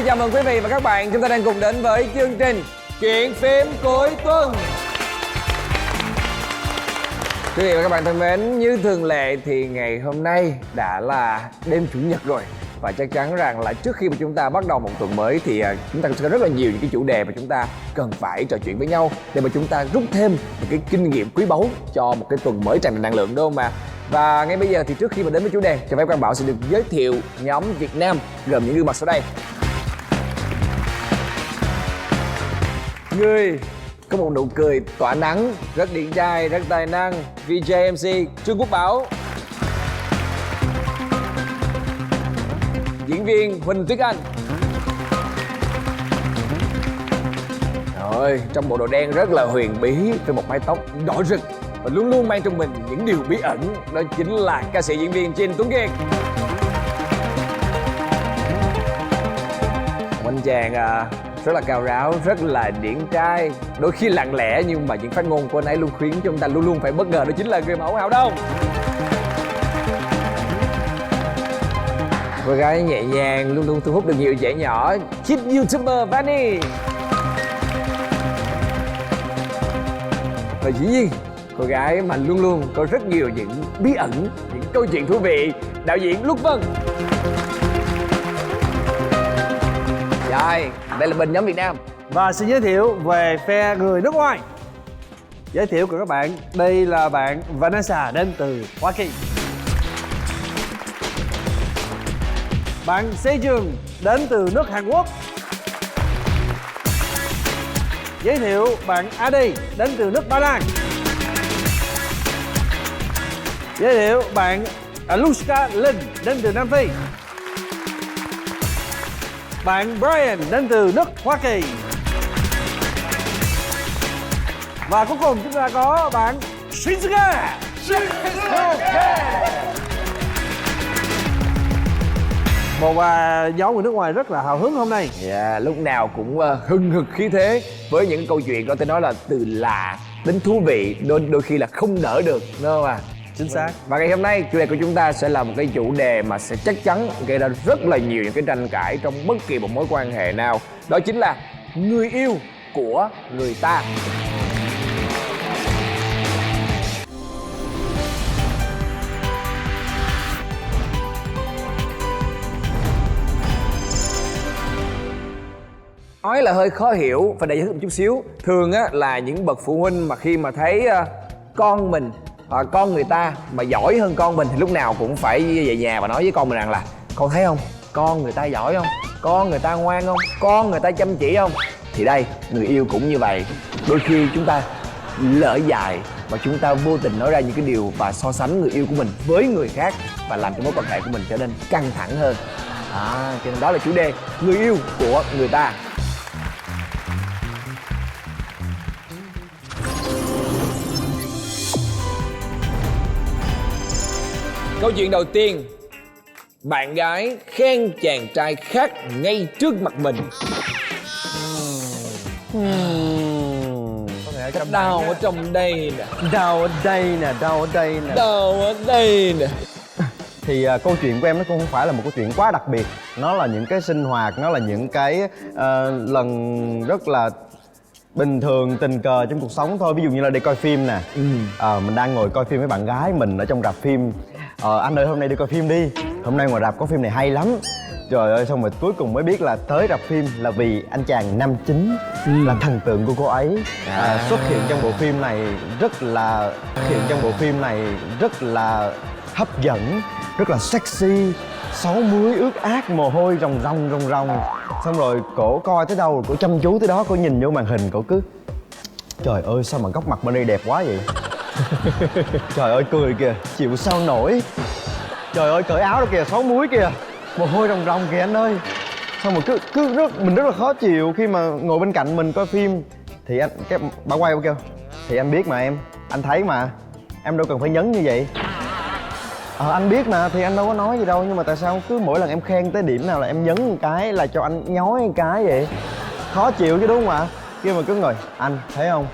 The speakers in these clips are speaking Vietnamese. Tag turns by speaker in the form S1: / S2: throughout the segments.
S1: Xin chào mừng quý vị và các bạn, chúng ta đang cùng đến với chương trình Chuyện phim cuối tuần. Quý vị và các bạn thân mến, như thường lệ thì ngày hôm nay đã là đêm Chủ nhật rồi. Và chắc chắn rằng là trước khi mà chúng ta bắt đầu một tuần mới thì chúng ta sẽ có rất là nhiều những cái chủ đề mà chúng ta cần phải trò chuyện với nhau để mà chúng ta rút thêm một cái kinh nghiệm quý báu cho một cái tuần mới tràn đầy năng lượng, đúng không ạ? Và ngay bây giờ thì trước khi mà đến với chủ đề, cho phép Quang Bảo sẽ được giới thiệu nhóm Việt Nam gồm những gương mặt sau đây. Người có một nụ cười tỏa nắng, rất điển trai, rất tài năng, VJ MC Trương Quốc Bảo. Diễn viên Huỳnh Tuyết Anh. Rồi, trong bộ đồ đen rất là huyền bí với một mái tóc đỏ rực và luôn luôn mang trong mình những điều bí ẩn, đó chính là ca sĩ diễn viên Trinh Tuấn Kiệt. Một anh chàng rất là cao ráo, rất là điển trai, đôi khi lặng lẽ nhưng mà những phát ngôn của anh ấy luôn khiến chúng ta luôn luôn phải bất ngờ, đó chính là người mẫu Hạo Đông. Cô gái nhẹ nhàng luôn luôn thu hút được nhiều trẻ nhỏ, chiếc YouTuber Vani. Và dĩ nhiên cô gái mà luôn luôn có rất nhiều những bí ẩn, những câu chuyện thú vị, đạo diễn Lúc Vân. Rồi, đây là bên nhóm Việt Nam.
S2: Và xin giới thiệu về phe người nước ngoài. Giới thiệu của các bạn, đây là bạn Vanessa đến từ Hoa Kỳ. Bạn Sejung đến từ nước Hàn Quốc. Giới thiệu bạn Adi đến từ nước Ba Lan. Giới thiệu bạn Alushka Linh đến từ Nam Phi. Bạn Brian đến từ nước Hoa Kỳ. Và cuối cùng chúng ta có bạn Shinsuke. Một nhóm người nước ngoài rất là hào hứng hôm nay.
S1: Lúc nào cũng hừng hực khí thế với những câu chuyện có thể nói là từ lạ đến thú vị, đôi khi là không đỡ được, đúng không ạ?
S2: Chính xác.
S1: Và ngày hôm nay chủ đề của chúng ta sẽ là một cái chủ đề mà sẽ chắc chắn gây ra rất là nhiều những cái tranh cãi trong bất kỳ một mối quan hệ nào. Đó chính là người yêu của người ta. Nói là hơi khó hiểu, phải để giải thích một chút xíu. Thường á là những bậc phụ huynh mà khi mà thấy con mình hoặc con người ta mà giỏi hơn con mình thì lúc nào cũng phải về nhà và nói với con mình rằng là: con thấy không, con người ta giỏi không, con người ta ngoan không, con người ta chăm chỉ không. Thì đây, người yêu cũng như vậy. Đôi khi chúng ta lỡ dại và chúng ta vô tình nói ra những cái điều và so sánh người yêu của mình với người khác và làm cho mối quan hệ của mình trở nên căng thẳng hơn. Cho nên đó là chủ đề người yêu của người ta. Câu chuyện đầu tiên, bạn gái khen chàng trai khác ngay trước mặt mình.
S2: Có thể ở trong
S1: Đau ở trong đây nè,
S2: đau ở đây nè, đau ở đây nè,
S1: đau ở đây nè.
S3: Thì câu chuyện của em nó cũng không phải là một câu chuyện quá đặc biệt. Nó là những cái sinh hoạt, nó là những cái lần rất là bình thường, tình cờ trong cuộc sống thôi. Ví dụ như là đi coi phim nè. Mình đang ngồi coi phim với bạn gái mình ở trong rạp phim. Anh ơi hôm nay đi coi phim đi, hôm nay ngoài rạp có phim này hay lắm. Trời ơi, xong rồi cuối cùng mới biết là tới rạp phim là vì anh chàng nam chính là thần tượng của cô ấy. Xuất hiện trong bộ phim này rất là hấp dẫn, rất là sexy, sáu múi ướt át, mồ hôi ròng ròng. Xong rồi cổ coi tới đâu, cổ chăm chú tới đó, cổ nhìn vô màn hình, cổ cứ: trời ơi sao mà góc mặt bên đây đẹp quá vậy. Trời ơi cười kìa, chịu sao nổi. Trời ơi cởi áo ra kìa, sáu múi kìa, mồ hôi ròng ròng kìa anh ơi. Xong rồi mình rất là khó chịu khi mà ngồi bên cạnh mình coi phim. Thì bà quay kêu: thì anh biết mà em, anh thấy mà, em đâu cần phải nhấn như vậy. Anh biết mà, thì anh đâu có nói gì đâu. Nhưng mà tại sao cứ mỗi lần em khen tới điểm nào là em nhấn một cái là cho anh nhói một cái vậy? Khó chịu chứ đúng không ạ? Kia mà cứ ngồi: anh thấy không,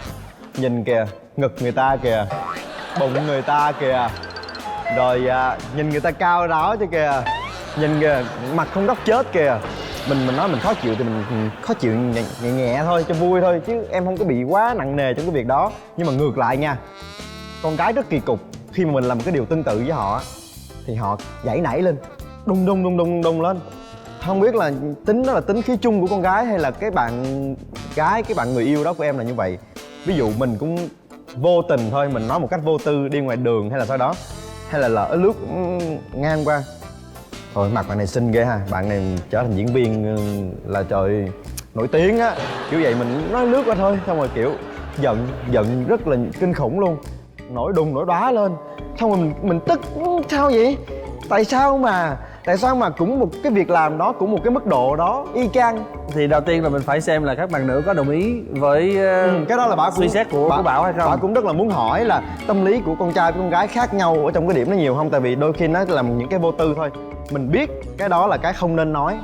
S3: nhìn kìa, ngực người ta kìa, bụng người ta kìa, rồi nhìn người ta cao ráo chứ kìa, nhìn kìa, mặt không đốc chết kìa. mình nói mình khó chịu thì mình khó chịu nhẹ, nhẹ nhẹ thôi cho vui thôi, chứ em không có bị quá nặng nề trong cái việc đó. Nhưng mà ngược lại nha, con gái rất kỳ cục, khi mà mình làm một cái điều tương tự với họ thì họ giãy nảy lên, đung đung đung đung đung lên. Không biết là tính đó là tính khí chung của con gái hay là cái bạn gái, cái bạn người yêu đó của em là như vậy. Ví dụ mình cũng vô tình thôi, mình nói một cách vô tư đi ngoài đường hay là sau đó, hay là lỡ lướt ngang qua, thôi mặt bạn này xinh ghê ha, bạn này trở thành diễn viên là trời nổi tiếng á, kiểu vậy mình nói lướt qua thôi, xong rồi kiểu giận rất là kinh khủng luôn, nổi đùng nổi đóa lên, xong rồi mình tức. Sao vậy? Tại sao mà cũng một cái việc làm đó, cũng một cái mức độ đó y chang.
S2: Thì đầu tiên là mình phải xem là các bạn nữ có đồng ý với
S3: cái đó là bà
S2: suy xét của Bảo hay không.
S3: Bà cũng rất là muốn hỏi là tâm lý của con trai với con gái khác nhau ở trong cái điểm đó nhiều không, tại vì đôi khi nó là những cái vô tư thôi. Mình biết cái đó là cái không nên nói,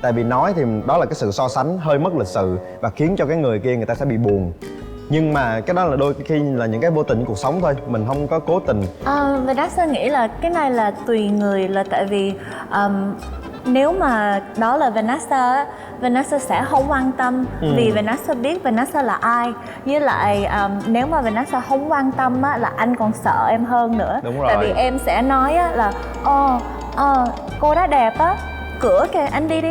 S3: tại vì nói thì đó là cái sự so sánh hơi mất lịch sự và khiến cho cái người kia người ta sẽ bị buồn. Nhưng mà cái đó là đôi khi là những cái vô tình của cuộc sống thôi, mình không có cố tình.
S4: Vanessa nghĩ là cái này là tùy người, là tại vì nếu mà đó là Vanessa, Vanessa sẽ không quan tâm vì Vanessa biết Vanessa là ai. Với lại nếu mà Vanessa không quan tâm á, là anh còn sợ em hơn nữa.
S3: Đúng rồi.
S4: Tại vì em sẽ nói á, là cô đó đẹp á, cửa kìa anh đi đi.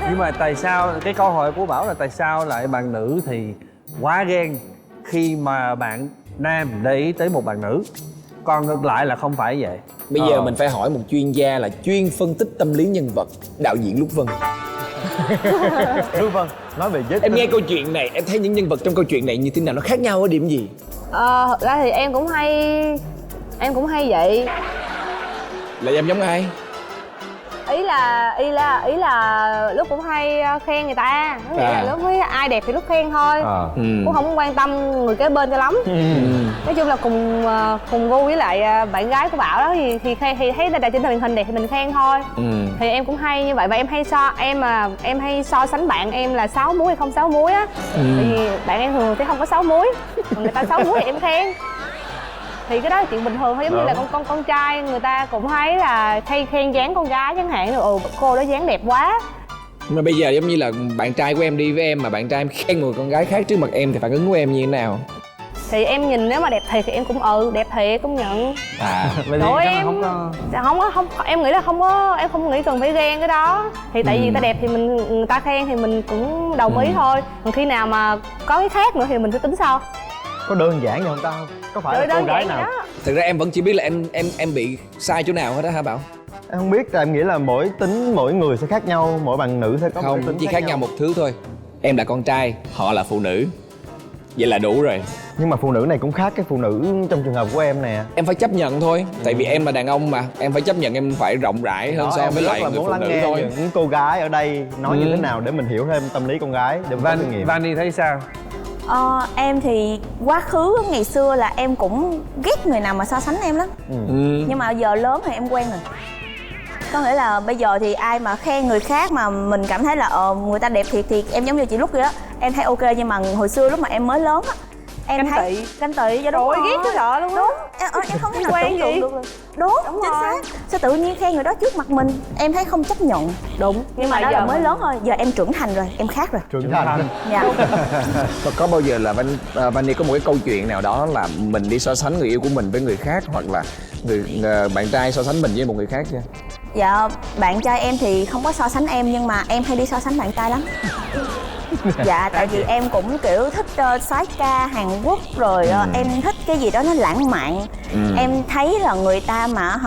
S2: Nhưng mà tại sao, cái câu hỏi của Bảo là tại sao lại bạn nữ thì quá ghen khi mà bạn nam để ý tới một bạn nữ, còn ngược lại là không phải vậy?
S1: Bây giờ mình phải hỏi một chuyên gia là chuyên phân tích tâm lý nhân vật, đạo diễn Lúc Vân.
S3: Đúng, vâng, nói về giới
S1: Em nghe câu chuyện này, em thấy những nhân vật trong câu chuyện này như thế nào, nó khác nhau ở điểm gì?
S5: Thật ra thì em cũng hay vậy.
S1: Là em giống ai?
S5: ý là lúc cũng hay khen người ta, có nghĩa là lúc thấy ai đẹp thì lúc khen thôi. Cũng không quan tâm người kế bên cho lắm. Nói chung là cùng gu với lại bạn gái của Bảo đó thì thấy người ta trên truyền hình đẹp thì mình khen thôi. Thì em cũng hay như vậy, và em hay so sánh bạn em là 6 múi hay không 6 múi á. Thì bạn em thường thì không có 6 múi, còn người ta 6 múi thì em khen. Thì cái đó là chuyện bình thường thôi, giống như là con trai người ta cũng thấy là khen dáng con gái chẳng hạn, rồi cô đó dáng đẹp quá.
S1: Mà bây giờ giống như là bạn trai của em đi với em mà bạn trai em khen người con gái khác trước mặt em thì phản ứng của em như thế nào?
S5: Thì em nhìn nếu mà đẹp thiệt thì em cũng đẹp thiệt, cũng nhận.
S2: Vậy
S5: Rồi
S2: em
S5: không em nghĩ là em không nghĩ cần phải ghen cái đó. Thì tại vì người ta đẹp thì người ta khen thì mình cũng đồng ý thôi. Còn khi nào mà có cái khác nữa thì mình sẽ tính sau.
S3: có đơn giản vậy không ta? Có phải là cô gái nào?
S1: Thực ra em vẫn chỉ biết là em bị sai chỗ nào hết đó hả Bảo?
S3: Em không biết, tại em nghĩ là mỗi tính mỗi người sẽ khác nhau, mỗi bạn nữ sẽ có một tính
S1: chỉ khác nhau một thứ thôi. Em là con trai, họ là phụ nữ, vậy là đủ rồi.
S3: Nhưng mà phụ nữ này cũng khác cái phụ nữ trong trường hợp của em nè.
S1: Em phải chấp nhận thôi, tại vì em là đàn ông mà, em phải chấp nhận, em phải rộng rãi hơn so với lại người phụ nữ thôi.
S3: Những cô gái ở đây nói như thế nào để mình hiểu thêm tâm lý con gái để mình có kinh nghiệm.
S2: Vani thấy sao?
S4: Em thì quá khứ ngày xưa là em cũng ghét người nào mà so sánh em lắm. Nhưng mà giờ lớn thì em quen rồi. Có nghĩa là bây giờ thì ai mà khen người khác mà mình cảm thấy là người ta đẹp thiệt thì em giống như chị Lúc vậy đó, em thấy ok. Nhưng mà hồi xưa lúc mà em mới lớn á, em thấy ganh tị cho đúng rồi,
S5: ghét chứ sợ luôn á.
S4: Đúng, em không thể nào tưởng tượng được. Đúng chính xác. Sao tự nhiên khen người đó trước mặt mình, em thấy không chấp nhận.
S5: Đúng,
S4: nhưng mà đó là mới lớn thôi, giờ em trưởng thành rồi, em khác rồi.
S3: Trưởng thành.
S4: Dạ.
S1: Có bao giờ là Vani có một cái câu chuyện nào đó là mình đi so sánh người yêu của mình với người khác, hoặc là bạn trai so sánh mình với một người khác chưa?
S4: Dạ, bạn trai em thì không có so sánh em, nhưng mà em hay đi so sánh bạn trai lắm. Dạ, tại vì em cũng kiểu thích soái ca Hàn Quốc rồi em thích cái gì đó nó lãng mạn. Em thấy là người ta mà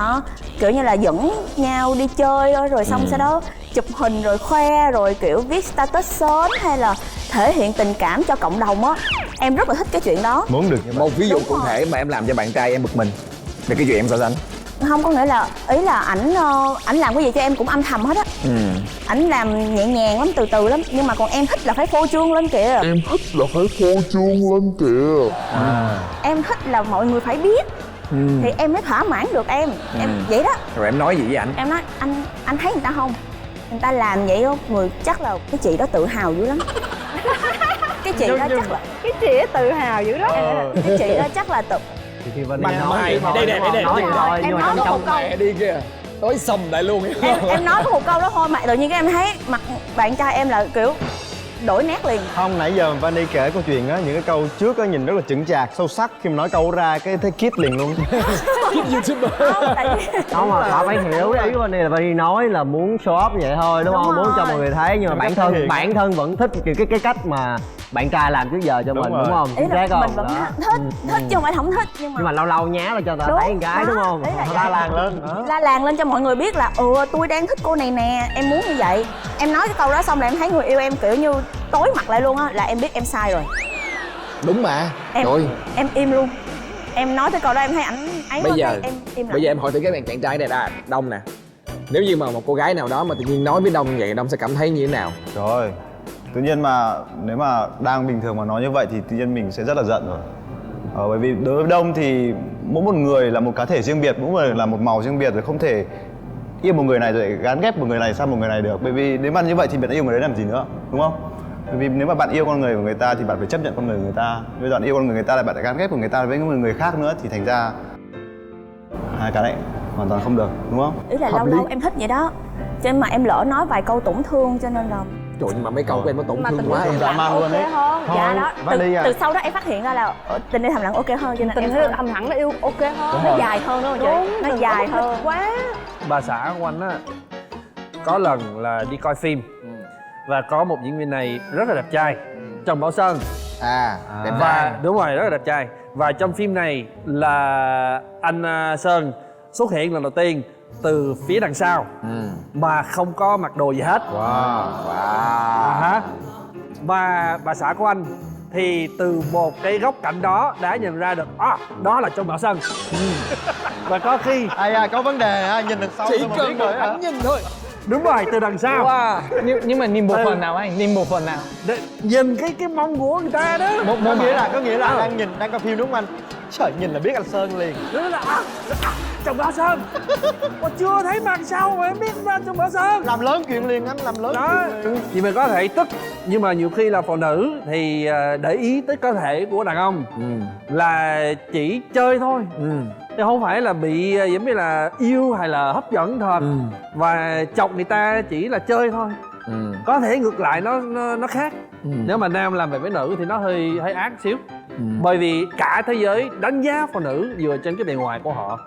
S4: kiểu như là dẫn nhau đi chơi rồi xong sau đó chụp hình rồi khoe rồi kiểu viết status sớm hay là thể hiện tình cảm cho cộng đồng á, em rất là thích cái chuyện đó.
S3: Muốn được
S1: một ví dụ cụ thể mà em làm cho bạn trai em bực mình về cái chuyện em so sánh.
S4: Không, có nghĩa là ý là ảnh làm cái gì cho em cũng âm thầm hết á. Ảnh làm nhẹ nhàng lắm, từ từ lắm, nhưng mà còn em thích là phải phô trương lên kìa. Em thích là mọi người phải biết thì em mới thỏa mãn được em vậy đó.
S1: Rồi em nói gì với ảnh?
S4: Em nói anh thấy người ta không, người ta làm vậy không, người chắc là cái chị đó tự hào dữ lắm. Cái chị đó chắc là
S5: cái chị đó tự hào dữ lắm.
S4: Cái chị đó chắc là tự
S1: Bằng mày đây nè,
S5: em nói có một câu
S1: đi kìa. Tối sầm lại luôn.
S4: Em nói có một câu đó thôi mà tự nhiên cái em thấy mặt bạn trai em là kiểu đổi nét liền.
S3: Không, nãy giờ Vani kể câu chuyện á, những cái câu trước á nhìn rất là chững chạc, sâu sắc. Khi mà nói câu ra cái thấy kít liền luôn.
S4: Không, tại vì
S6: Không mà họ phải hiểu cái ý của này là Vani nói là muốn show off vậy thôi đúng
S4: Đúng
S6: không? Muốn
S4: rồi.
S6: cho mọi người thấy nhưng mà
S3: Cái cách thể hiện.
S6: bản thân vẫn thích cái cách mà bạn trai làm trước giờ cho
S3: Đúng
S6: mình
S3: rồi.
S6: đúng không?
S4: ý
S6: Chính
S4: là
S6: xác không?
S4: mình vẫn
S6: Đó.
S4: thích chứ không phải không thích nhưng
S6: Nhưng mà lâu lâu nhá là cho ta
S4: Đúng,
S6: thấy con gái
S4: đó,
S6: đúng không?
S4: ý là
S3: La làng lên.
S4: la làng lên cho mọi người biết là tôi đang thích cô này nè, em muốn như vậy. Em nói cái câu đó xong là em thấy người yêu em kiểu như tối mặt lại luôn á, là em biết em sai rồi.
S1: Đúng mà.
S4: Em
S1: Rồi
S4: em im luôn. Em nói tới câu đó em thấy ảnh ấy
S1: bây
S4: quá,
S1: giờ
S4: cái em im lặng.
S1: bây giờ em hỏi thử các bạn chàng trai này là Đông nè, nếu như mà một cô gái nào đó mà tự nhiên nói với Đông như vậy, Đông sẽ cảm thấy như thế nào?
S3: Rồi, tự nhiên mà nếu mà đang bình thường mà nói như vậy thì tự nhiên mình sẽ rất là giận rồi. Bởi vì đối với Đông thì mỗi một người là một cá thể riêng biệt, mỗi người là một màu riêng biệt, rồi không thể yêu một người này rồi gán ghép một người này sang một người này được. Bởi vì nếu mà như vậy thì bạn yêu người đấy làm gì nữa, đúng không? Bởi vì nếu mà bạn yêu con người của người ta thì bạn phải chấp nhận con người của người ta. Bây giờ bạn yêu con người ta là bạn đã gán ghép của người ta với người khác nữa thì thành ra hai cái đấy hoàn toàn không được, đúng không?
S4: Ý là lâu lâu em thích vậy đó, cho nên mà em lỡ nói vài câu tổn thương cho nên là
S1: Trời, nhưng mà mấy câu của em nó tổn
S5: Mà
S1: thương
S5: tình
S1: quá
S5: yêu
S1: em.
S5: thầm lặng
S3: luôn
S5: ok
S3: ấy.
S5: hơn.
S4: dạ đó
S3: Vani à.
S4: từ sau đó em phát hiện ra là tình yêu thầm lặng ok hơn cho nên
S5: Tình
S4: em
S5: yêu thầm lặng nó yêu ok hơn.
S4: nó dài hơn đúng không chị? Nó
S5: đừng
S4: dài
S5: có
S4: hơn.
S5: quá.
S2: Bà xã của anh á, có lần là đi coi phim và có một diễn viên này rất là đẹp trai, Trần Bảo Sơn.
S1: Đẹp trai.
S2: Và đúng rồi, rất là đẹp trai. Và trong phim này là anh Sơn xuất hiện lần đầu tiên từ phía đằng sau mà không có mặc đồ gì hết. Hả? Và bà xã của anh thì từ một cái góc cạnh đó đã nhận ra được đó là Trần Bảo Sơn. Và có khi
S3: Ai à, có vấn đề ha, nhìn được sau
S1: Chỉ
S3: rồi mà
S1: cần
S3: biết
S1: một
S3: rồi hả?
S1: ánh nhìn thôi.
S2: đúng rồi, từ đằng sau.
S7: Nhưng mà nhìn một phần nào anh? Nhìn một phần nào?
S2: Để nhìn cái mông của người ta đó.
S3: Có nghĩa là đang nhìn, đang coi phim đúng không anh? Trời, nhìn là biết anh Sơn liền.
S2: Đó là Trần Bảo Sơn. Mà chưa thấy mặt sau mà em biết ra Trần Bảo Sơn.
S3: Làm lớn chuyện liền anh, làm lớn
S2: Đó,
S3: chuyện liền.
S2: thì mình có thể tức, nhưng mà nhiều khi là phụ nữ thì để ý tới cơ thể của đàn ông là chỉ chơi thôi, chứ không phải là bị giống như là yêu hay là hấp dẫn thật. Và chọc người ta chỉ là chơi thôi. Có thể ngược lại nó khác. Nếu mà nam làm vậy với nữ thì nó hơi ác xíu. Bởi vì cả thế giới đánh giá phụ nữ dựa trên cái bề ngoài của họ,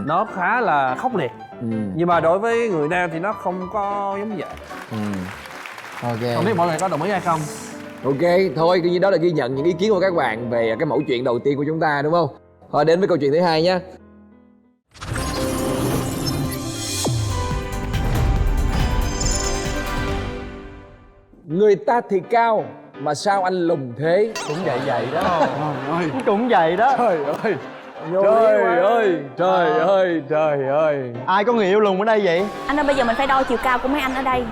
S2: nó khá là khốc liệt. Nhưng mà đối với người nam thì nó không có giống vậy.
S1: Ok.
S2: Không biết mọi người có đồng ý hay không?
S1: Ok, thôi cứ như đó là ghi nhận những ý kiến của các bạn về cái mẫu chuyện đầu tiên của chúng ta, đúng không? Thôi đến với câu chuyện thứ hai nhé. Người ta thì cao mà sao anh lùn thế?
S3: Cũng vậy vậy đó. Cũng vậy đó.
S1: Trời ơi. Trời ơi.
S3: Ai có người yêu lùn ở đây vậy?
S4: Anh ơi bây giờ mình phải đo chiều cao của mấy anh ở đây.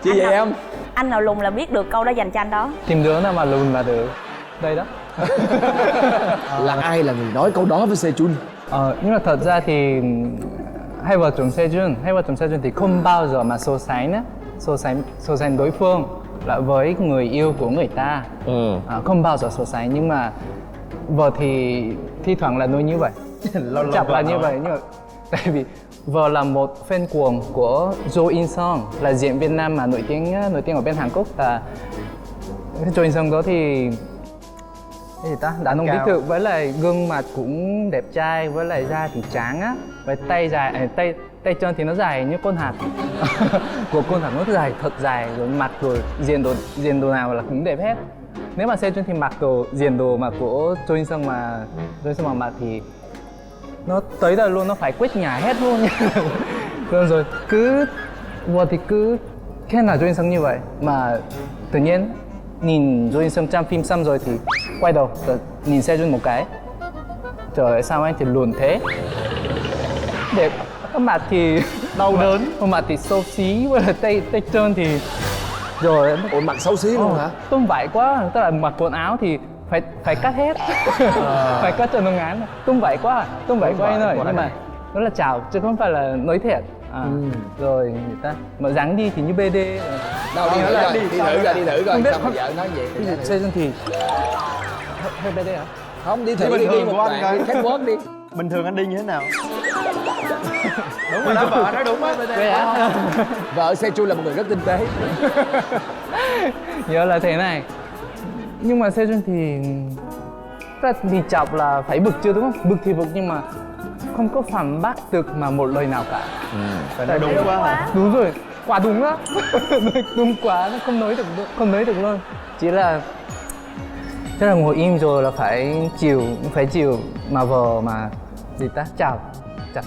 S1: Chứ
S4: Anh
S1: vậy
S4: nào-
S1: em?
S4: Anh nào lùn là biết được câu đó dành cho anh đó.
S7: Tìm đứa nào mà lùn là được. Đây đó.
S1: Là ai là người nói câu đó với Sejun?
S7: Nhưng mà thật ra thì hai vợ chồng Sejun thì không bao giờ mà so sánh đối phương là với người yêu của người ta. Không bao giờ so sánh, nhưng mà vợ thì thi thoảng là nói như vậy. Chắc là như vậy, nhưng mà tại vì vợ là một fan cuồng của Jo In Sung, là diễn viên nam mà nổi tiếng ở bên Hàn Quốc. Và Jo In Sung đó thì cái gì ta, đàn ông đích thực, với lại gương mặt cũng đẹp trai, với lại da thì trắng á, với tay dài, tay chân thì nó dài như con hạt. Của con hạt nó dài, thật dài, rồi mặt rồi diện đồ nào là cũng đẹp hết. Nếu mà Sejun thì mặc đồ diện đồ mà của Jo In Sung mà mặc thì nó tới đây luôn, nó phải quét nhà hết luôn nha. Rồi thì cứ khen là Jo In Sung như vậy, mà tự nhiên nhìn Jo In Sung trong phim xong rồi thì quay đầu nhìn Sejun một cái, trời ơi sao anh thì lùn thế, đẹp, mặt thì
S3: Đau đớn.
S7: mặt thì xấu xí, với lại tay chân thì rồi.
S1: Ủa mặt xấu xí luôn hả?
S7: Tung vải quá, tức là mặc quần áo thì phải cắt hết. Phải cắt cho nó ngắn. Tung vải quá anh ơi, nhưng mà nó là chào chứ không phải là nói thiệt. Rồi người ta mà dáng đi thì như BD.
S1: Đâu đi thử coi, đi thử coi
S7: Không biết,
S1: sao mà vợ nói vậy.
S7: Sejun thì hơi BD hả?
S1: Không, đi thử
S3: Đi bình
S1: đi
S3: thường
S1: một
S3: của anh
S1: đoạn,
S3: coi.
S1: đi catwalk đi.
S3: Bình thường anh đi như thế nào? Đúng rồi đó, vợ nói đúng á.
S1: Vợ Sejun là một người rất tinh tế.
S7: Nhớ là thế này. Nhưng mà Sejun thì rất bị chọc là phải bực chưa đúng không? Bực thì bực nhưng mà không có phản bác được mà một lời nào cả.
S3: Phải nói đúng quá hả?
S7: Đúng rồi, quả đúng á. Đúng quá, nó không nói được luôn. Chỉ là chắc là ngồi im rồi là phải chịu mà vợ mà gì ta chập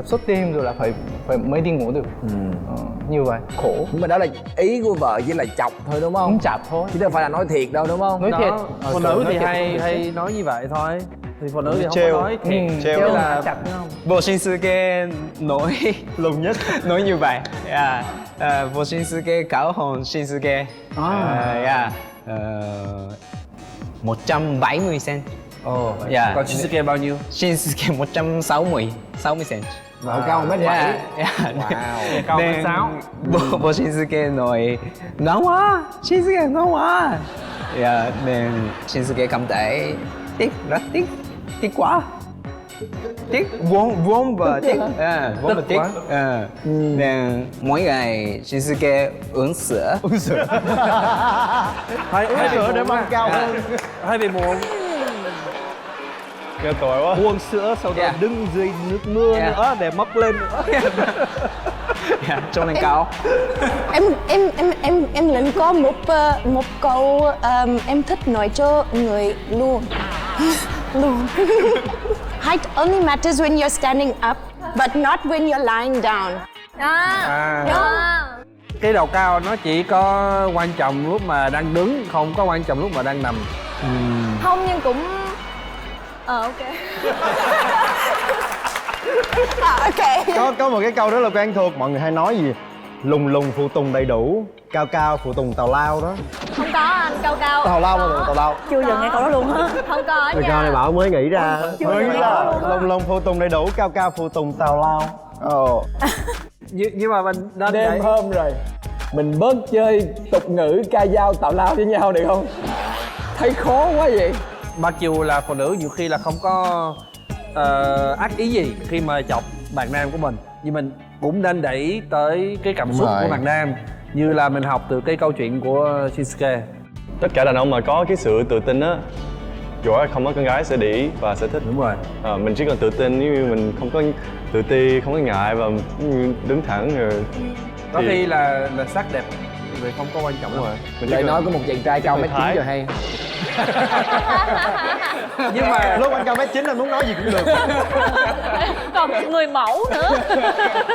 S7: suốt đêm rồi là phải mới đi ngủ được. Như vậy khổ.
S1: Nhưng mà đó là ý của vợ chỉ là chọc thôi đúng không?
S7: Không chập thôi.
S1: Chứ đâu phải là nói thiệt đâu đúng không?
S7: Nói thiệt.
S2: Phụ nữ thì
S7: nói
S2: hay nói như vậy thôi. Thì phụ nữ thì không
S3: Trêu.
S2: có nói thiệt.
S3: Trêu
S2: Trêu
S3: là
S2: là
S7: chập đúng không?
S8: Vô Shinsuke nói
S3: Lùng nhất.
S8: nói như vậy. Vô Shinsuke cáo hồn Shinsuke. 170 cent.
S2: Ồ,
S8: Dạ.
S2: còn Shinsuke bao nhiêu?
S8: Shinsuke 160 cent.
S1: Vợ cao 1m7.
S8: Yeah.
S1: Wow.
S2: Cao
S8: Nên
S2: 1m6.
S8: Vô Shinsuke nói ngon quá, Shinsuke ngon quá. Nên Shinsuke cảm thấy rất tiếc quá. Tiếc vốn và tiếc vốn và tiếc. Nên mỗi ngày Shinsuke uống sữa.
S2: Hay
S3: Uống sữa để mong cao hơn.
S2: Hay bị muộn.
S3: Kêu tội quá.
S2: Uống sữa sau đó
S8: Yeah.
S2: đứng dưới nước mưa
S8: Yeah.
S2: nữa để móc lên nữa.
S8: Cho nên cao.
S9: Em lại có một câu em thích nói cho người luôn. Luôn. Height only matters when you're standing up, but not when you're lying down.
S2: Cái đầu cao nó chỉ có quan trọng lúc mà đang đứng, không có quan trọng lúc mà đang nằm.
S5: Không nhưng cũng ok.
S9: Ok.
S3: Có một cái câu rất là quen thuộc, mọi người hay nói gì? Lùng phụ tùng đầy đủ, cao phụ tùng tào lao đó.
S5: Không có anh, cao
S3: Tào lao bao giờ tào lao?
S4: Chưa giờ nghe câu đó luôn á.
S5: không có ở
S6: Người con này
S5: nhà.
S6: bảo mới nghĩ ra.
S3: Mới là lùng phụ tùng đầy đủ, cao phụ tùng tào lao. Ồ.
S2: Nhưng mà mình nên
S1: Đêm
S2: vậy.
S1: hôm rồi, mình bớt chơi tục ngữ ca dao tào lao với nhau được không? Thấy khó quá vậy.
S2: Mặc dù là phụ nữ nhiều khi là không có ác ý gì khi mà chọc bạn nam của mình, nhưng mình cũng nên để ý tới cái cảm xúc của bạn nam, như là mình học từ cái câu chuyện của Shinsuke.
S10: Tất cả đàn ông mà có cái sự tự tin á, dù không có con gái sẽ để ý và sẽ thích.
S2: Đúng rồi.
S10: Mình chỉ cần tự tin, nếu như mình không có tự ti, không có ngại và đứng thẳng rồi
S2: Có
S10: thì-
S2: khi là sắc đẹp vì không có quan trọng rồi.
S10: mình chỉ
S1: Lời
S10: cần-
S1: nói của một chàng trai cao
S10: Người
S1: 1m9
S10: Thái.
S1: rồi hay.
S2: Nhưng mà
S3: Lúc anh cao 1m9 anh muốn nói gì cũng được.
S5: Còn người mẫu nữa.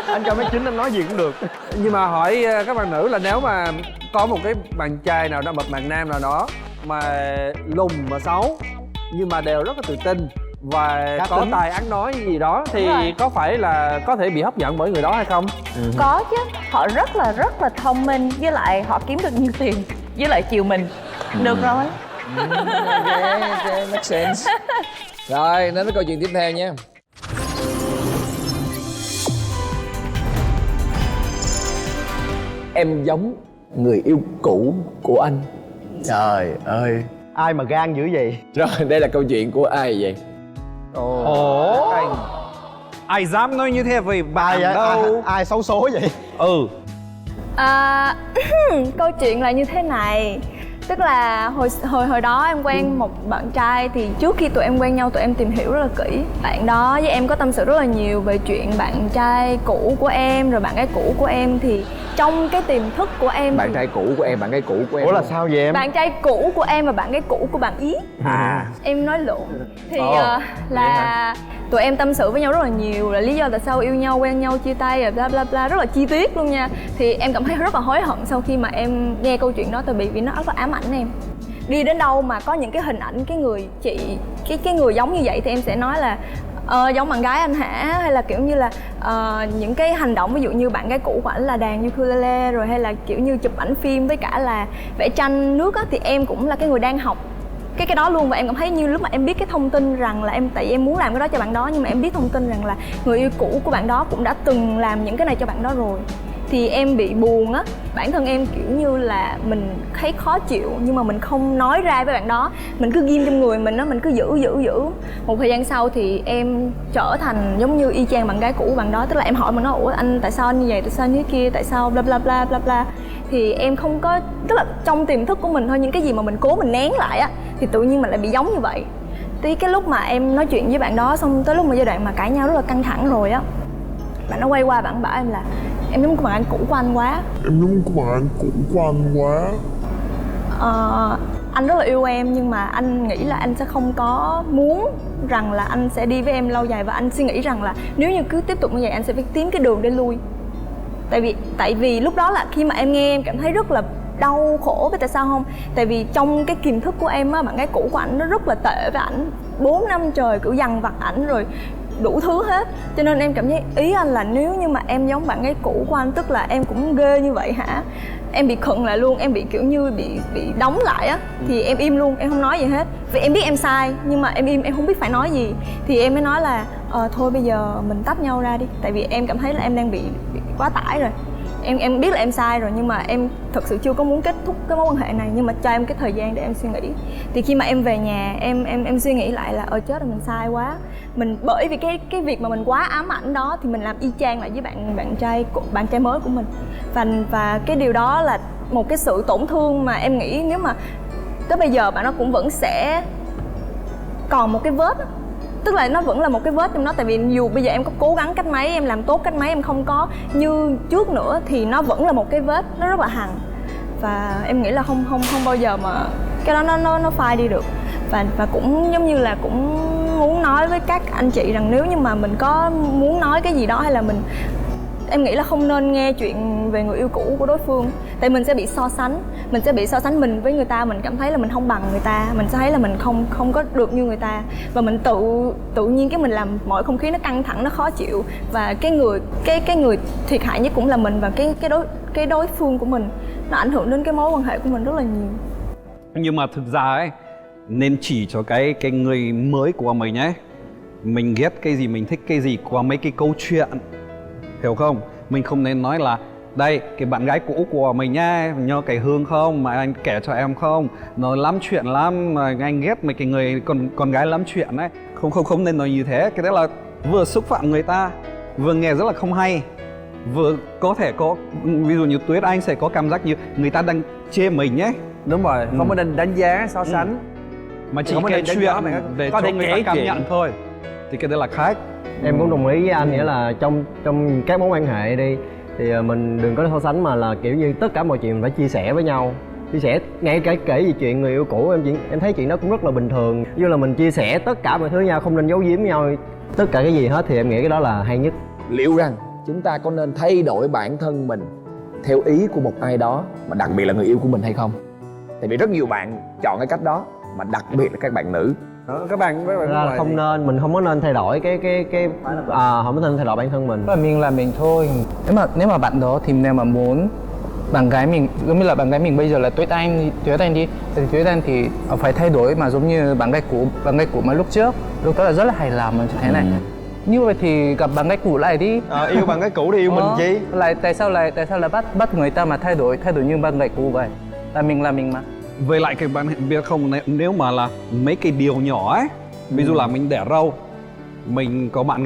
S3: Anh cao 1m9 anh nói gì cũng được.
S2: nhưng mà hỏi các bạn nữ là nếu mà có một cái bạn trai nào đó, một bạn nam nào đó mà lùn mà xấu nhưng mà đều rất là tự tin và
S3: Cá
S2: có
S3: tính.
S2: tài ăn nói gì đó thì
S5: Đúng rồi.
S2: có phải là có thể bị hấp dẫn bởi người đó hay không?
S4: Có chứ, họ rất là thông minh, với lại họ kiếm được nhiều tiền, với lại chiều mình. Được rồi.
S1: Ok, make sense. Rồi, đến với câu chuyện tiếp theo nha. Em giống người yêu cũ của anh. Trời ơi.
S3: Ai mà gan dữ vậy?
S1: Rồi, đây là câu chuyện của ai vậy?
S2: Ồ.
S8: Ai dám nói như thế với
S3: Ai
S8: bạn
S3: vậy?
S8: đâu.
S3: Ai xấu số vậy?
S5: Câu chuyện là như thế này. Tức là hồi đó em quen một bạn trai, thì trước khi tụi em quen nhau tụi em tìm hiểu rất là kỹ. Bạn đó với em có tâm sự rất là nhiều về chuyện bạn trai cũ của em rồi bạn gái cũ của em. Thì trong cái tiềm thức của em
S1: Bạn trai cũ của em, bạn gái cũ của em.
S3: Ủa là sao vậy em?
S5: bạn trai cũ của em và bạn gái cũ của bạn ý. Em nói lộn. Thì là tụi em tâm sự với nhau rất là nhiều, là lý do tại sao yêu nhau, quen nhau, chia tay rồi bla bla bla, rất là chi tiết luôn nha. Thì em cảm thấy rất là hối hận sau khi mà em nghe câu chuyện đó, tại vì nó rất là ám ảnh em. Đi đến đâu mà có những cái hình ảnh cái người chị, cái người giống như vậy thì em sẽ nói là giống bạn gái anh hả, hay là kiểu như là những cái hành động ví dụ như bạn gái cũ của ảnh là đàn ukulele rồi, hay là kiểu như chụp ảnh phim với cả là vẽ tranh nước á, thì em cũng là cái người đang học cái đó luôn. Và em cảm thấy như lúc mà em biết cái thông tin rằng là tại vì em muốn làm cái đó cho bạn đó, nhưng mà em biết thông tin rằng là người yêu cũ của bạn đó cũng đã từng làm những cái này cho bạn đó rồi, thì em bị buồn á. Bản thân em kiểu như là mình thấy khó chịu nhưng mà mình không nói ra với bạn đó, mình cứ ghim trong người mình á, mình cứ giữ. Một thời gian sau thì em trở thành giống như y chang bạn gái cũ bạn đó, tức là em hỏi bạn đó ủa anh tại sao anh như vậy, tại sao anh như thế kia, tại sao bla bla bla bla bla. Thì em không có, tức là trong tiềm thức của mình thôi, những cái gì mà mình cố mình nén lại á thì tự nhiên mình lại bị giống như vậy. Tới cái lúc mà em nói chuyện với bạn đó xong tới lúc mà giai đoạn mà cãi nhau rất là căng thẳng rồi á, bạn nó quay qua bạn bảo em là em giống cái bạn anh cũ của anh quá.
S11: Em giống cái bạn anh cũ của anh quá.
S5: Anh rất là yêu em nhưng mà anh nghĩ là anh sẽ không có muốn rằng là anh sẽ đi với em lâu dài, và anh suy nghĩ rằng là nếu như cứ tiếp tục như vậy anh sẽ phải tìm cái đường để lui. Tại vì lúc đó là khi mà em nghe em cảm thấy rất là đau khổ. Tại sao không? Tại vì trong cái kiềm thức của em á, bạn gái cũ của ảnh nó rất là tệ với ảnh, 4 năm trời cứ dằn vặt ảnh rồi đủ thứ hết. Cho nên em cảm thấy ý anh là nếu như mà em giống bạn gái cũ của anh, tức là em cũng ghê như vậy hả? Em bị khựng lại luôn, em bị kiểu như bị đóng lại á, thì em im luôn, em không nói gì hết. Vì em biết em sai nhưng mà em im, em không biết phải nói gì. Thì em mới nói là thôi bây giờ mình tách nhau ra đi. Tại vì em cảm thấy là em đang bị quá tải rồi. Em biết là em sai rồi nhưng mà em thật sự chưa có muốn kết thúc cái mối quan hệ này, nhưng mà cho em cái thời gian để em suy nghĩ. Thì khi mà em về nhà em suy nghĩ lại là chết rồi, mình sai quá. Bởi vì cái việc mà mình quá ám ảnh đó thì mình làm y chang lại với bạn trai mới của mình. Và cái điều đó là một cái sự tổn thương mà em nghĩ nếu mà tới bây giờ bạn nó cũng vẫn sẽ còn một cái vết đó. Tức là nó vẫn là một cái vết trong nó. Tại vì dù bây giờ em có cố gắng cách mấy, em làm tốt cách mấy, em không có như trước nữa thì nó vẫn là một cái vết, nó rất là hằn. Và em nghĩ là không bao giờ mà cái đó nó phai đi được. Và cũng giống như là cũng muốn nói với các anh chị rằng nếu như mà mình có muốn nói cái gì đó hay là em nghĩ là không nên nghe chuyện về người yêu cũ của đối phương. Tại mình sẽ bị so sánh. Mình sẽ bị so sánh mình với người ta. Mình cảm thấy là mình không bằng người ta. Mình sẽ thấy là mình không có được như người ta. Và mình tự nhiên cái mình làm mọi không khí nó căng thẳng, nó khó chịu. Và cái người thiệt hại nhất cũng là mình. Và cái đối phương của mình, nó ảnh hưởng đến cái mối quan hệ của mình rất là nhiều.
S2: Nhưng mà thực ra ấy, nên chỉ cho cái người mới của mình ấy, mình ghét cái gì, mình thích cái gì qua mấy cái câu chuyện, hiểu không? Mình không nên nói là đây cái bạn gái cũ của mình nhá, nhớ cái Hương không mà anh kể cho em không, nó lắm chuyện lắm, anh ghét mấy cái người con gái lắm chuyện ấy. Không nên nói như thế. Cái đó là vừa xúc phạm người ta, vừa nghe rất là không hay, vừa có thể có, ví dụ như Tuyết Anh sẽ có cảm giác như người ta đang chê mình ấy.
S1: Đúng rồi, không có nên đánh giá so sánh.
S2: Mà chỉ kể chuyện để cho người ta cảm nhận thôi thì cái đó là khác.
S6: Em cũng đồng ý với anh, nghĩa là trong các mối quan hệ đi thì mình đừng có so sánh, mà là kiểu như tất cả mọi chuyện mình phải chia sẻ với nhau. Chia sẻ ngay cả kể về chuyện người yêu cũ, em thấy chuyện đó cũng rất là bình thường. Như là mình chia sẻ tất cả mọi thứ với nhau, không nên giấu giếm nhau tất cả cái gì hết, thì em nghĩ cái đó là hay nhất.
S1: Liệu rằng chúng ta có nên thay đổi bản thân mình theo ý của một ai đó, mà đặc biệt là người yêu của mình hay không? Tại vì rất nhiều bạn chọn cái cách đó, mà đặc biệt là các bạn nữ. Đó, các bạn
S6: không nên, mình không có nên thay đổi không có nên thay đổi bản thân mình.
S7: Mình là mình thôi. Nếu mà bạn đó thì nếu mà muốn bạn gái mình, giống như là bạn gái mình bây giờ là Tuyết Anh đi, thì Tuyết Anh thì phải thay đổi, mà giống như bạn gái cũ mà lúc đó là rất là hài lòng như thế này. Như vậy thì gặp bạn gái cũ lại đi.
S3: Yêu bạn gái cũ đi, yêu mình chi?
S7: Tại sao lại bắt người ta mà thay đổi như bạn gái cũ vậy? Là mình mà.
S2: Với lại cái bạn biết không, nếu mà là mấy cái điều nhỏ ấy, ví dụ là mình đẻ râu, mình có bạn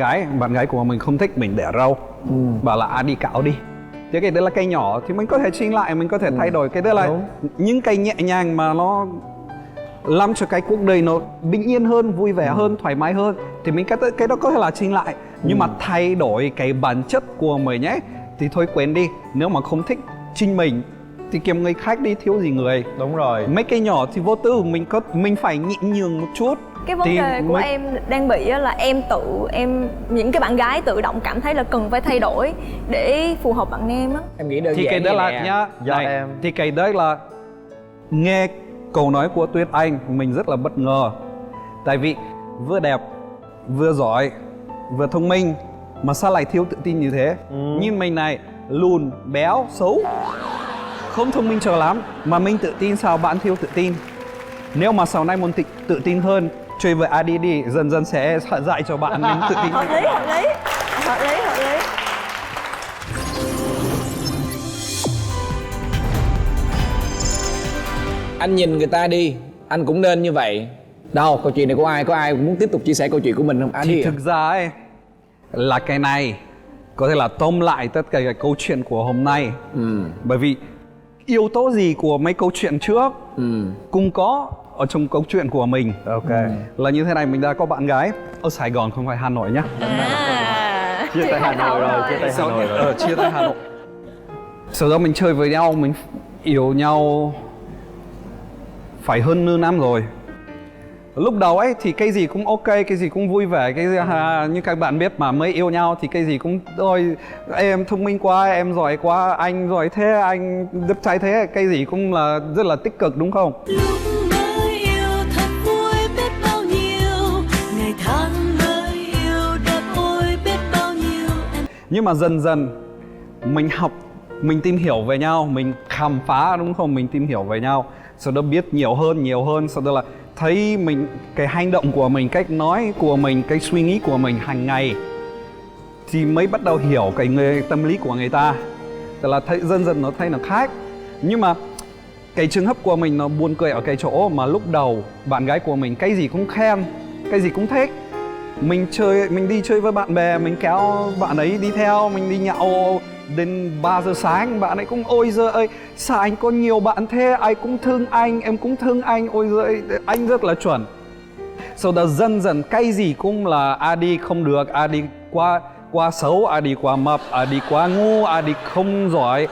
S2: gái của mình không thích mình đẻ râu, bảo là đi cạo đi. Thế cái đấy là cây nhỏ thì mình có thể chỉnh lại, mình có thể thay đổi. Cái đấy là những cây nhẹ nhàng mà nó làm cho cái cuộc đời nó bình yên hơn, vui vẻ hơn, thoải mái hơn, thì mình cái đó có thể là chỉnh lại. Nhưng mà thay đổi cái bản chất của mình ấy thì thôi quên đi. Nếu mà không thích chính mình thì kiếm người khác đi, thiếu gì người.
S3: Đúng rồi.
S2: Mấy cái nhỏ thì vô tư, mình phải nhịn nhường một chút.
S5: Cái vấn đề của em đang bị là những cái bạn gái tự động cảm thấy là cần phải thay đổi để phù hợp bạn em á.
S1: Em nghĩ đơn
S2: thì
S1: giản
S2: cái đó là
S1: nhá,
S2: em. Thì cái đấy là nghe câu nói của Tuyết Anh mình rất là bất ngờ. Tại vì vừa đẹp, vừa giỏi, vừa thông minh mà sao lại thiếu tự tin như thế? Như mình này, lùn, béo, xấu, không thông minh cho lắm mà mình tự tin, sao bạn thiếu tự tin? Nếu mà sau này muốn tự tin hơn, chơi với Adi đi, dần dần sẽ dạy cho bạn mình tự tin.
S5: Hợp lý.
S1: anh nhìn người ta đi, anh cũng nên như vậy. Đâu, câu chuyện này của ai? Có ai muốn tiếp tục chia sẻ câu chuyện của mình không? Anh
S2: Thì
S1: đi.
S2: thực ra ấy là cái này có thể là tóm lại tất cả cái câu chuyện của hôm nay. Bởi vì yếu tố gì của mấy câu chuyện trước cũng có ở trong câu chuyện của mình. Ok. Là như thế này, mình đã có bạn gái ở Sài Gòn, không phải Hà Nội nhá.
S3: Chia tay Hà Nội rồi, chia tay Hà Nội rồi.
S2: Chia tay Hà Nội. Sau đó mình chơi với nhau, mình yêu nhau phải hơn nửa năm rồi. Lúc đầu ấy thì cái gì cũng ok, cái gì cũng vui vẻ, cái gì, như các bạn biết mà mới yêu nhau thì cái gì cũng thôi, em thông minh quá, em giỏi quá, anh giỏi thế, anh đẹp trai thế, cái gì cũng là rất là tích cực, đúng không?
S12: Lúc mới yêu thật vui biết bao nhiêu, ngày tháng mới yêu đẹp ôi biết bao nhiêu.
S2: Nhưng mà dần dần mình học, mình tìm hiểu về nhau, mình khám phá, đúng không? Mình tìm hiểu về nhau, sau đó biết nhiều hơn, sau đó là thấy mình, cái hành động của mình, cách nói của mình, cái suy nghĩ của mình hàng ngày thì mới bắt đầu hiểu cái tâm lý của người ta. Tức là thấy dần dần nó thấy nó khác. Nhưng mà cái trường hợp của mình nó buồn cười ở cái chỗ mà lúc đầu bạn gái của mình cái gì cũng khen, cái gì cũng thích. Mình đi chơi với bạn bè, mình kéo bạn ấy đi theo, mình đi nhậu đến 3 giờ sáng, bạn ấy cũng ôi giời ơi, sao anh có nhiều bạn thế, ai cũng thương anh, em cũng thương anh, ôi giời anh rất là chuẩn. Sau đó dần dần cái gì cũng là đi không được, đi quá xấu, đi quá mập, đi quá ngu, đi không giỏi,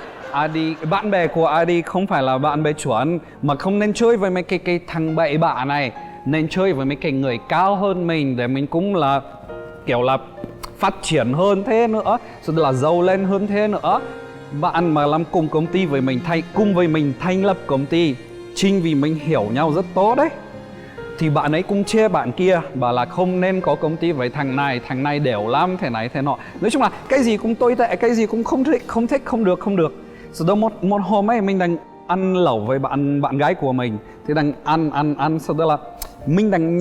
S2: đi bạn bè của đi không phải là bạn bè chuẩn, mà không nên chơi với mấy cái thằng bậy bạ này, nên chơi với mấy cái người cao hơn mình để mình cũng là kiểu là phát triển hơn thế nữa, sau đó là giàu lên hơn thế nữa. Bạn mà làm cùng công ty với mình, cùng với mình thành lập công ty, chính vì mình hiểu nhau rất tốt đấy, thì bạn ấy cũng chê bạn kia, bảo là không nên có công ty với thằng này đều lắm, thế này thế nọ. Nói chung là cái gì cũng tồi tệ, cái gì cũng không thích, không được. Sau đó một hôm ấy mình đang ăn lẩu với bạn gái của mình, thì đang ăn, sau đó là mình đang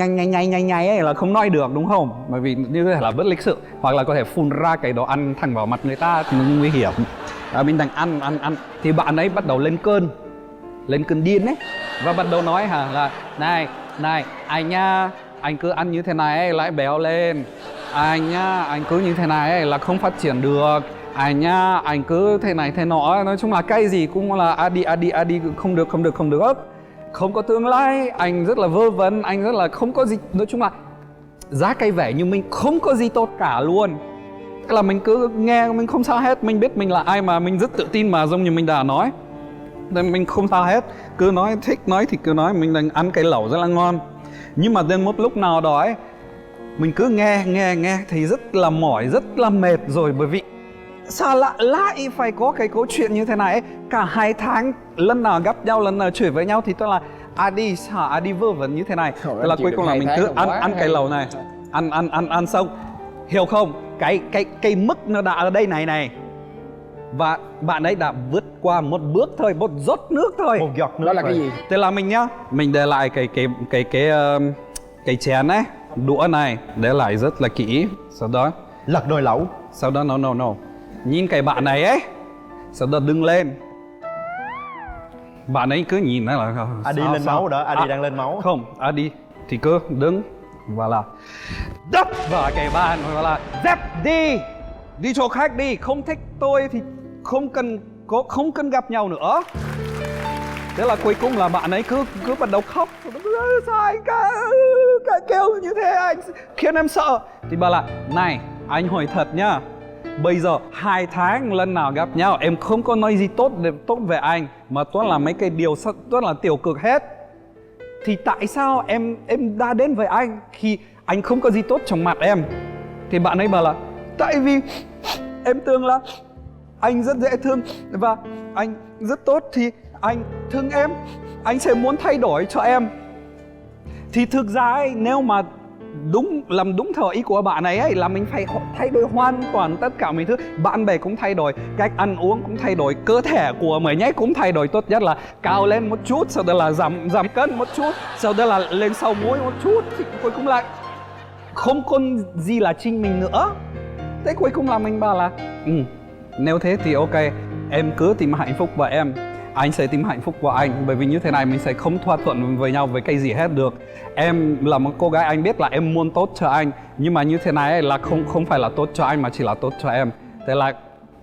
S2: nhai ấy là không nói được, đúng không? Bởi vì như thế là bất lịch sự, hoặc là có thể phun ra cái đồ ăn thẳng vào mặt người ta thì nó nguy hiểm. Mình đang ăn thì bạn ấy bắt đầu lên cơn điên ấy, và bắt đầu nói là này anh nhá, anh cứ ăn như thế này ấy, lại béo lên. Anh nhá, anh cứ như thế này ấy, là không phát triển được. Anh nhá, anh cứ thế này thế nọ. Nói chung là cái gì cũng là đi không được. Không có tương lai, anh rất là vơ vẩn, anh rất là không có gì. Nói chung là giá cái vẻ như mình không có gì tốt cả luôn. Tức là mình cứ nghe mình không sao hết, mình biết mình là ai mà mình rất tự tin mà, giống như mình đã nói. Nên mình không sao hết, cứ nói thích nói thì cứ nói, mình đang ăn cái lẩu rất là ngon. Nhưng mà đến một lúc nào đó ấy, mình cứ nghe thì rất là mỏi, rất là mệt rồi. Bởi vì sao lại phải có cái câu chuyện như thế này ấy? Cả 2 tháng lần nào gặp nhau, lần nào chơi với nhau thì tôi là đi vơ vẩn như thế này. Tức là cuối cùng là mình cứ ăn cái lẩu này, ăn xong, hiểu không? Cái mức nó đã ở đây này. Và bạn ấy đã vượt qua một bước thôi, một giọt nước thôi.
S3: Một giọt nước.
S1: Đó là cái gì?
S2: Thế là mình nhá, mình để lại cái chén ấy, đũa này để lại rất là kỹ. Sau đó
S3: lật nồi lẩu.
S2: Sau đó no. Nhìn cái bạn này ấy, sau đó đứng lên. Bạn ấy cứ nhìn nó là
S3: đi lên máu đó, đi đang lên máu.
S2: Không, đi thì cứ đứng và là đập vào cái bàn, và là dẹp đi chỗ khác đi, không thích tôi thì không cần gặp nhau nữa. Thế là cuối cùng là bạn ấy cứ bắt đầu khóc. Sao anh kêu như thế, anh khiến em sợ. Thì bảo là này, anh hỏi thật nhá, bây giờ 2 tháng lần nào gặp nhau em không có nói gì tốt về anh, mà toàn là mấy cái điều toàn là tiêu cực hết. Thì tại sao em đã đến với anh khi anh không có gì tốt trong mặt em? Thì bạn ấy bảo là tại vì em tưởng là anh rất dễ thương và anh rất tốt, thì anh thương em, anh sẽ muốn thay đổi cho em. Thì thực ra ấy, nếu mà làm đúng theo ý của bạn ấy là mình phải thay đổi hoàn toàn tất cả mọi thứ. Bạn bè cũng thay đổi, cách ăn uống cũng thay đổi, cơ thể của mình ấy cũng thay đổi. Tốt nhất là cao lên một chút, sau đó là giảm cân một chút, sau đó là lên sau mũi một chút, thì cuối cùng lại không còn gì là chính mình nữa. Thế cuối cùng là mình bảo là nếu thế thì ok, em cứ tìm hạnh phúc với em. anh sẽ tìm hạnh phúc của anh. Bởi vì như thế này mình sẽ không thỏa thuận với nhau với cái gì hết được. Em là một cô gái, anh biết là em muốn tốt cho anh, nhưng mà như thế này là không phải là tốt cho anh mà chỉ là tốt cho em. Thế là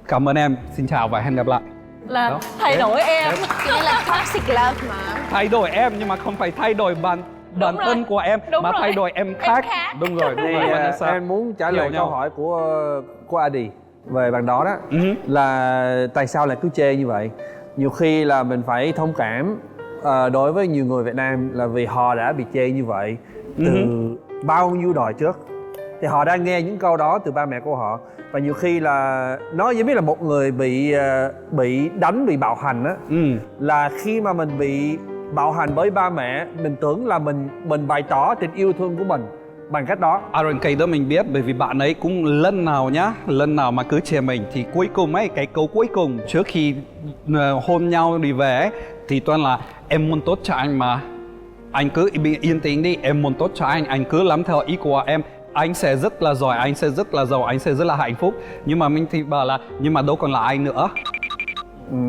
S2: cảm ơn em, xin chào và hẹn gặp lại.
S9: Là
S2: Đó.
S9: thay đổi em. Cái là toxic love mà.
S2: Thay đổi em nhưng mà không phải thay đổi bản thân của em,
S9: Đúng
S2: mà
S9: rồi.
S2: thay đổi em khác.
S1: Đúng rồi, đúng
S2: Thì,
S1: rồi.
S2: Vanessa, em muốn trả lời
S1: hiểu nhau.
S2: câu hỏi của Adi về bạn đó đó, là tại sao lại cứ chê như vậy. Nhiều khi là mình phải thông cảm đối với nhiều người Việt Nam, là vì họ đã bị chê như vậy từ bao nhiêu đời trước, thì họ đã nghe những câu đó từ ba mẹ của họ. Và nhiều khi là nó giống như là một người bị đánh, bị bạo hành á, là khi mà mình bị bạo hành bởi ba mẹ, mình tưởng là mình bày tỏ tình yêu thương của mình bằng cách đó. Aaron, cái đó mình biết, bởi vì bạn ấy cũng lần nào mà cứ chê mình thì cuối cùng ấy, cái câu cuối cùng trước khi hôn nhau đi về ấy, thì toàn là em muốn tốt cho anh mà, anh cứ bị yên tĩnh đi, em muốn tốt cho anh cứ làm theo ý của em, anh sẽ rất là giỏi, anh sẽ rất là giàu, anh sẽ rất là hạnh phúc. Nhưng mà mình thì bảo là nhưng mà đâu còn là ai nữa.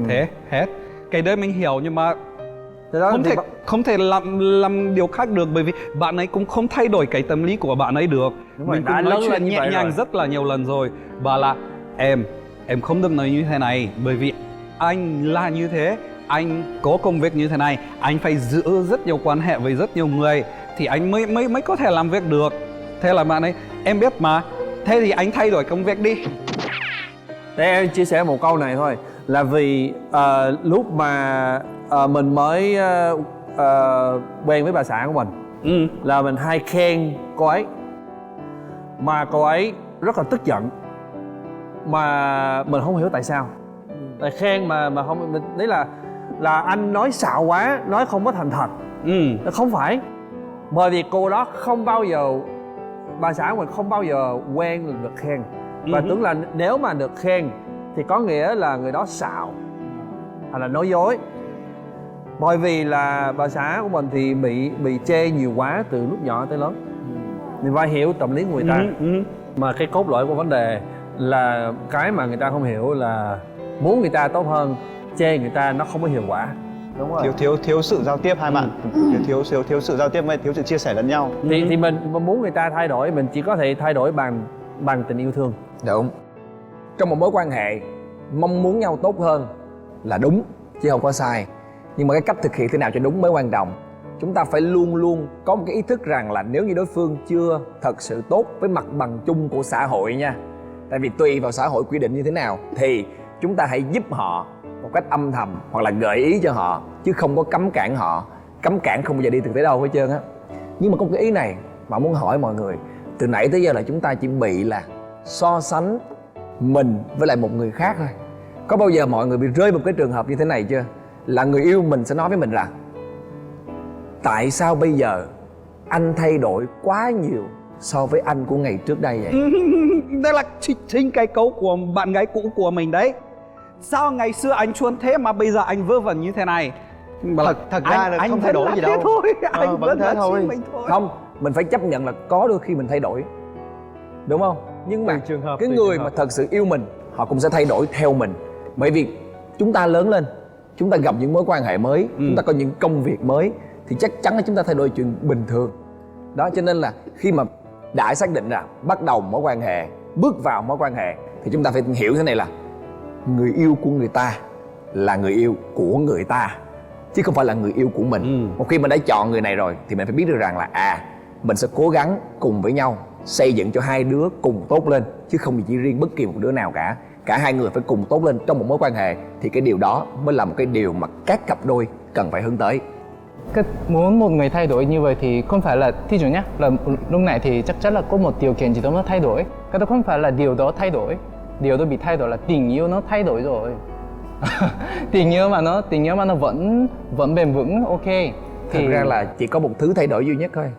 S2: Thế hết. Cái đấy mình hiểu, nhưng mà không thể làm điều khác được, bởi vì bạn ấy cũng không thay đổi cái tâm lý của bạn ấy được. Mình cũng nói chuyện nhẹ nhàng rất là nhiều lần rồi, bảo là em không được nói như thế này, bởi vì anh là như thế, anh có công việc như thế này, anh phải giữ rất nhiều quan hệ với rất nhiều người thì anh mới có thể làm việc được. Thế là bạn ấy, em biết mà, thế thì anh thay đổi công việc đi. Để em chia sẻ một câu này thôi, là vì lúc mà mình mới quen với bà xã của mình, là mình hay khen cô ấy, mà cô ấy rất là tức giận, mà mình không hiểu tại sao. Tại khen mà không, mình đấy là anh nói xạo quá, nói không có thành thật. Không phải, bởi vì cô đó không bao giờ, bà xã của mình không bao giờ quen được khen, và tưởng là nếu mà được khen thì có nghĩa là người đó xạo hay là nói dối. Bởi vì là bà xã của mình thì bị chê nhiều quá từ lúc nhỏ tới lớn, mình phải hiểu tâm lý của người ta. Mà cái cốt lõi của vấn đề là cái mà người ta không hiểu là muốn người ta tốt hơn, chê người ta nó không có hiệu quả. Đúng rồi.
S3: Thiếu sự giao tiếp hai bạn, thiếu sự giao tiếp với thiếu sự chia sẻ lẫn nhau.
S2: Thì mình muốn người ta thay đổi, mình chỉ có thể thay đổi bằng tình yêu thương.
S1: Đúng. Trong một mối quan hệ, mong muốn nhau tốt hơn là đúng chứ không có sai, nhưng mà cái cách thực hiện thế nào cho đúng mới quan trọng. Chúng ta phải luôn luôn có một cái ý thức rằng là nếu như đối phương chưa thật sự tốt với mặt bằng chung của xã hội nha, tại vì tùy vào xã hội quy định như thế nào, thì chúng ta hãy giúp họ một cách âm thầm hoặc là gợi ý cho họ, chứ không có cấm cản họ. Cấm cản không bao giờ đi được tới đâu hết trơn á. Nhưng mà có cái ý này mà muốn hỏi mọi người, từ nãy tới giờ là chúng ta chỉ bị là so sánh mình với lại một người khác thôi. Có bao giờ mọi người bị rơi một cái trường hợp như thế này chưa? Là người yêu mình sẽ nói với mình rằng tại sao bây giờ anh thay đổi quá nhiều so với anh của ngày trước đây vậy?
S2: Đây là chính cái câu của bạn gái cũ của mình đấy. Sao ngày xưa anh chuồn thế mà bây giờ anh vớ vẩn như thế này?
S3: Thật ra là không thay đổi gì đâu.
S2: Thôi, anh
S3: vẫn thế thôi.
S2: Mình thôi.
S1: Không, mình phải chấp nhận là có đôi khi mình thay đổi, đúng không? Nhưng mà cái người mà thật sự yêu mình, họ cũng sẽ thay đổi theo mình. Bởi vì chúng ta lớn lên, chúng ta gặp những mối quan hệ mới, chúng ta có những công việc mới, thì chắc chắn là chúng ta thay đổi chuyện bình thường. Đó, cho nên là khi mà đã xác định là bắt đầu mối quan hệ, bước vào mối quan hệ, thì chúng ta phải hiểu thế này là người yêu của người ta là người yêu của người ta, chứ không phải là người yêu của mình. Một khi mình đã chọn người này rồi thì mình phải biết được rằng là mình sẽ cố gắng cùng với nhau xây dựng cho hai đứa cùng tốt lên, chứ không chỉ riêng bất kỳ một đứa nào cả. Cả hai người phải cùng tốt lên trong một mối quan hệ, thì cái điều đó mới là một cái điều mà các cặp đôi cần phải hướng tới.
S7: Muốn một người thay đổi như vậy thì không phải là, thí dụ nhé, là lúc này thì chắc chắn là có một điều kiện gì đó nó thay đổi. Cái đó không phải là điều đó thay đổi, điều đó bị thay đổi là tình yêu nó thay đổi rồi. tình yêu mà nó vẫn bền vững, ok. Thì
S1: Thực ra là chỉ có một thứ thay đổi duy nhất thôi,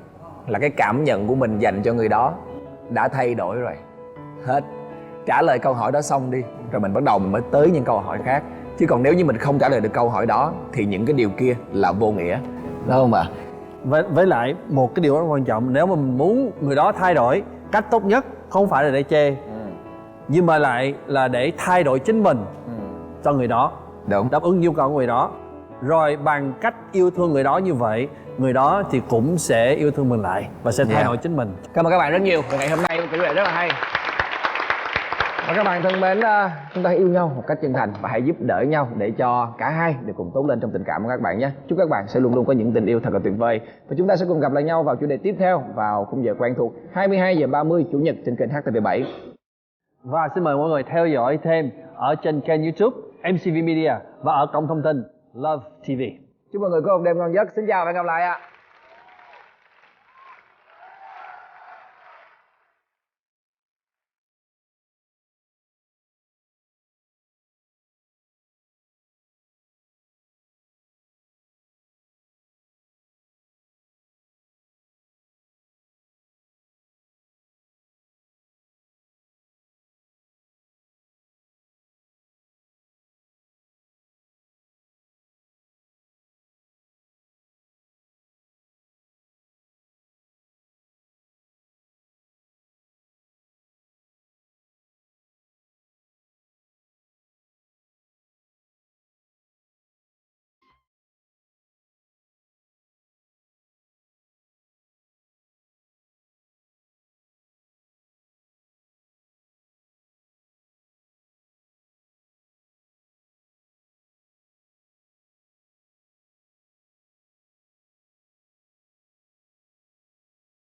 S1: là cái cảm nhận của mình dành cho người đó đã thay đổi rồi. Hết. Trả lời câu hỏi đó xong đi, rồi mình bắt đầu mình mới tới những câu hỏi khác. Chứ còn nếu như mình không trả lời được câu hỏi đó thì những cái điều kia là vô nghĩa, đúng không ạ?
S2: Với lại một cái điều rất quan trọng, nếu mà mình muốn người đó thay đổi, cách tốt nhất không phải là để chê, nhưng mà lại là để thay đổi chính mình cho người đó.
S1: Đúng.
S2: đáp ứng nhu cầu của người đó. Rồi bằng cách yêu thương người đó như vậy, người đó thì cũng sẽ yêu thương mình lại và sẽ thay đổi chính mình.
S1: Cảm ơn các bạn rất nhiều. Và ngày hôm nay chủ đề rất là hay. Và các bạn thân mến, chúng ta hãy yêu nhau một cách chân thành và hãy giúp đỡ nhau để cho cả hai đều cùng tốt lên trong tình cảm của các bạn nhé. Chúc các bạn sẽ luôn luôn có những tình yêu thật là tuyệt vời. Và chúng ta sẽ cùng gặp lại nhau vào chủ đề tiếp theo vào khung giờ quen thuộc 22h30 Chủ nhật trên kênh HTV7.
S2: Và xin mời mọi người theo dõi thêm ở trên kênh YouTube MCV Media và ở cổng thông tin Love TV.
S1: Chúc mọi người có một đêm ngon giấc. Xin chào và hẹn gặp lại ạ.